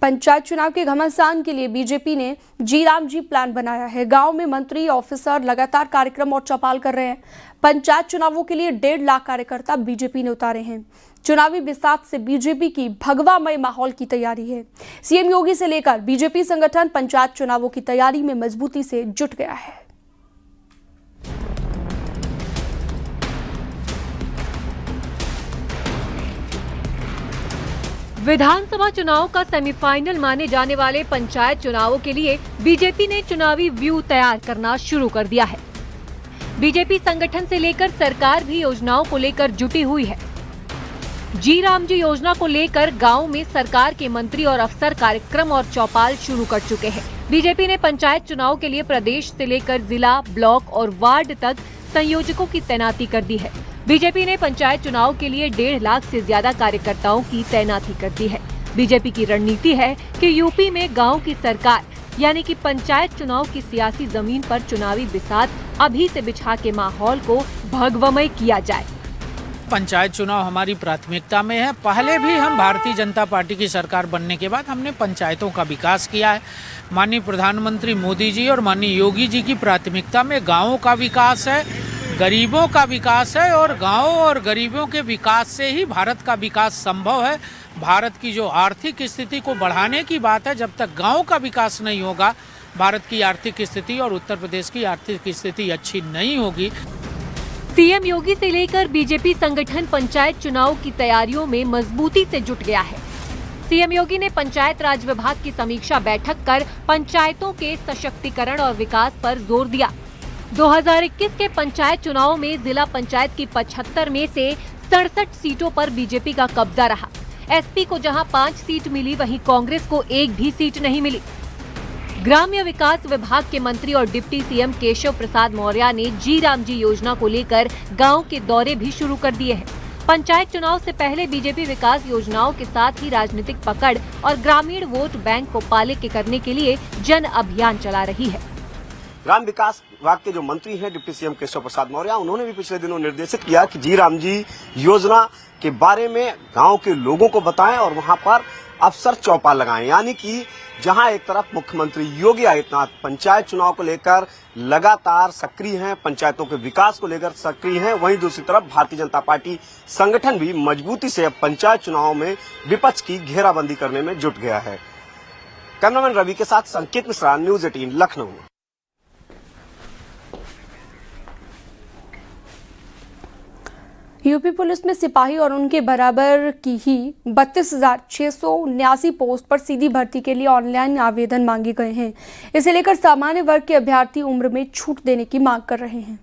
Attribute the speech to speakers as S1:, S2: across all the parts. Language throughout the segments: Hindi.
S1: पंचायत चुनाव के घमासान के लिए बीजेपी ने जी राम जी प्लान बनाया है। गांव में मंत्री ऑफिसर लगातार कार्यक्रम और चौपाल कर रहे हैं। पंचायत चुनावों के लिए 1.5 लाख कार्यकर्ता बीजेपी ने उतारे हैं। चुनावी बिसात से बीजेपी की भगवामय माहौल की तैयारी है। सीएम योगी से लेकर बीजेपी संगठन पंचायत चुनावों की तैयारी में मजबूती से जुट गया है।
S2: विधानसभा चुनाव का सेमीफाइनल माने जाने वाले पंचायत चुनावों के लिए बीजेपी ने चुनावी व्यू तैयार करना शुरू कर दिया है। बीजेपी संगठन से लेकर सरकार भी योजनाओं को लेकर जुटी हुई है। जी राम जी योजना को लेकर गांव में सरकार के मंत्री और अफसर कार्यक्रम और चौपाल शुरू कर चुके हैं। बीजेपी ने पंचायत चुनाव के लिए प्रदेश से लेकर जिला, ब्लॉक और वार्ड तक संयोजकों की तैनाती कर दी है। बीजेपी ने पंचायत चुनाव के लिए 1.5 लाख से ज्यादा कार्यकर्ताओं की तैनाती कर दी है। बीजेपी की रणनीति है कि यूपी में गांव की सरकार यानी कि पंचायत चुनाव की सियासी जमीन पर चुनावी बिसात अभी से बिछा के माहौल को भगवमय किया जाए।
S3: पंचायत चुनाव हमारी प्राथमिकता में है। पहले भी हम भारतीय जनता पार्टी की सरकार बनने के बाद हमने पंचायतों का विकास किया है। माननीय प्रधानमंत्री मोदी जी और माननीय योगी जी की प्राथमिकता में गाँवों का विकास है, गरीबों का विकास है और गांवों और गरीबों के विकास से ही भारत का विकास संभव है। भारत की जो आर्थिक स्थिति को बढ़ाने की बात है, जब तक गांव का विकास नहीं होगा, भारत की आर्थिक स्थिति और उत्तर प्रदेश की आर्थिक स्थिति अच्छी नहीं होगी।
S2: सीएम योगी से लेकर बीजेपी संगठन पंचायत चुनाव की तैयारियों में मजबूती से जुट गया है। सीएम योगी ने पंचायत राज विभाग की समीक्षा बैठक कर पंचायतों के सशक्तिकरण और विकास पर जोर दिया। 2021 के पंचायत चुनाव में जिला पंचायत की 75 में से 67 सीटों पर बीजेपी का कब्जा रहा। एसपी को जहां 5 सीट मिली, वहीं कांग्रेस को 1 भी सीट नहीं मिली। ग्राम्य विकास विभाग के मंत्री और डिप्टी सीएम केशव प्रसाद मौर्य ने जी राम जी योजना को लेकर गांव के दौरे भी शुरू कर दिए हैं। पंचायत चुनाव से पहले बीजेपी विकास योजनाओं के साथ ही राजनीतिक पकड़ और ग्रामीण वोट बैंक को पाले के करने के लिए जन अभियान चला रही है।
S4: ग्राम विकास विभाग के जो मंत्री हैं डिप्टी सीएम केशव प्रसाद मौर्य, उन्होंने भी पिछले दिनों निर्देशित किया कि जी राम जी योजना के बारे में गांव के लोगों को बताएं और वहां पर अफसर चौपाल लगाएं। यानी कि जहां एक तरफ मुख्यमंत्री योगी आदित्यनाथ पंचायत चुनाव को लेकर लगातार सक्रिय हैं, पंचायतों के विकास को लेकर सक्रिय हैं, वहीं दूसरी तरफ भारतीय जनता पार्टी संगठन भी मजबूती से अब पंचायत चुनाव में विपक्ष की घेराबंदी करने में जुट गया है। कैमरामैन रवि के साथ संकेत Mishra, news 18 Lucknow.
S1: UP police में सिपाही और उनके बराबर की ही 32,679 पोस्ट पर सीधी भर्ती के लिए ऑनलाइन आवेदन मांगे गए हैं। इसे लेकर सामान्य वर्ग के अभ्यर्थी उम्र में छूट देने की मांग कर रहे हैं।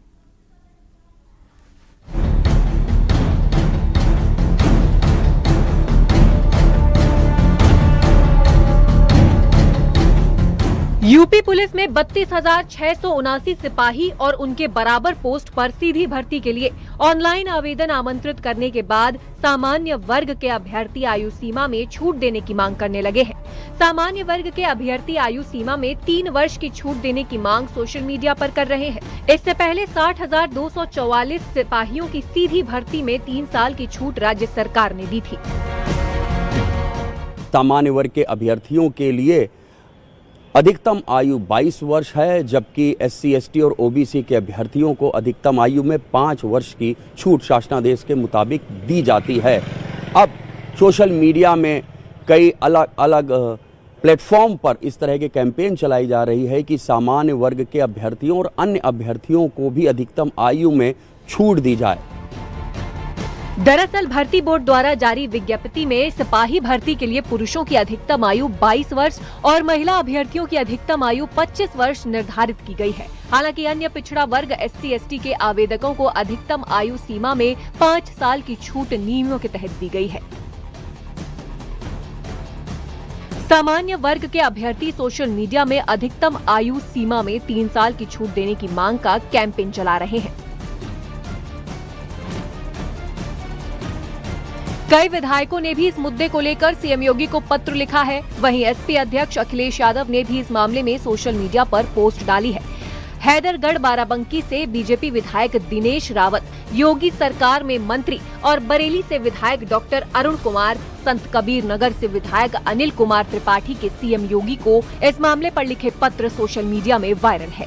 S2: यूपी पुलिस में 32,679 सिपाही और उनके बराबर पोस्ट पर सीधी भर्ती के लिए ऑनलाइन आवेदन आमंत्रित करने के बाद सामान्य वर्ग के अभ्यर्थी आयु सीमा में छूट देने की मांग करने लगे हैं। सामान्य वर्ग के अभ्यर्थी आयु सीमा में 3 वर्ष की छूट देने की मांग सोशल मीडिया पर कर रहे हैं। इससे पहले 60,244 सिपाहियों की सीधी भर्ती में 3 साल की छूट राज्य सरकार ने दी थी।
S5: सामान्य वर्ग के अभ्यर्थियों के लिए अधिकतम आयु 22 वर्ष है, जबकि SC, ST और OBC के अभ्यर्थियों को अधिकतम आयु में 5 वर्ष की छूट शासनादेश के मुताबिक दी जाती है। अब सोशल मीडिया में कई अलग अलग प्लेटफॉर्म पर इस तरह के कैंपेन चलाई जा रही है कि सामान्य वर्ग के अभ्यर्थियों और अन्य अभ्यर्थियों को भी अधिकतम आयु में छूट दी जाए।
S2: दरअसल भर्ती बोर्ड द्वारा जारी विज्ञप्ति में सिपाही भर्ती के लिए पुरुषों की अधिकतम आयु 22 वर्ष और महिला अभ्यर्थियों की अधिकतम आयु 25 वर्ष निर्धारित की गई है। हालांकि अन्य पिछड़ा वर्ग SC, ST के आवेदकों को अधिकतम आयु सीमा में 5 साल की छूट नियमों के तहत दी गई है। सामान्य वर्ग के अभ्यर्थी सोशल मीडिया में अधिकतम आयु सीमा में 3 साल की छूट देने की मांग का कैंपेन चला रहे हैं। कई विधायकों ने भी इस मुद्दे को लेकर सीएम योगी को पत्र लिखा है। वहीं एसपी अध्यक्ष अखिलेश यादव ने भी इस मामले में सोशल मीडिया पर पोस्ट डाली है। हैदरगढ़ बाराबंकी से बीजेपी विधायक दिनेश रावत, योगी सरकार में मंत्री और बरेली से विधायक डॉक्टर अरुण कुमार, संत कबीर नगर से विधायक अनिल कुमार त्रिपाठी के सीएम योगी को इस मामले पर लिखे पत्र सोशल मीडिया में वायरल है।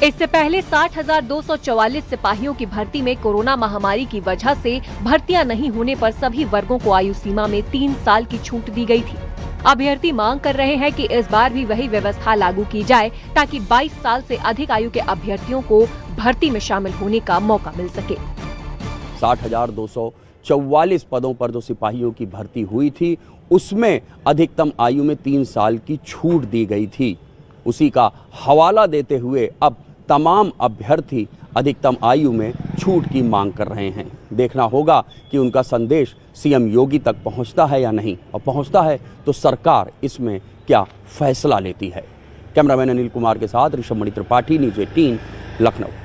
S2: इससे पहले 60,244 सिपाहियों की भर्ती में कोरोना महामारी की वजह से भर्तियां नहीं होने पर सभी वर्गों को आयु सीमा में 3 साल की छूट दी गई थी। अभ्यर्थी मांग कर रहे हैं कि इस बार भी वही व्यवस्था लागू की जाए ताकि 22 साल से अधिक आयु के अभ्यर्थियों को भर्ती में शामिल होने का मौका मिल सके।
S5: 60,244 पदों पर जो सिपाहियों की भर्ती हुई थी उसमें अधिकतम आयु में 3 साल की छूट दी गई थी। उसी का हवाला देते हुए अब तमाम अभ्यर्थी अधिकतम आयु में छूट की मांग कर रहे हैं। देखना होगा कि उनका संदेश सीएम योगी तक पहुंचता है या नहीं, और पहुंचता है तो सरकार इसमें क्या फैसला लेती है। कैमरामैन अनिल कुमार के साथ ऋषभ मणि त्रिपाठी, न्यूज़ 18 लखनऊ।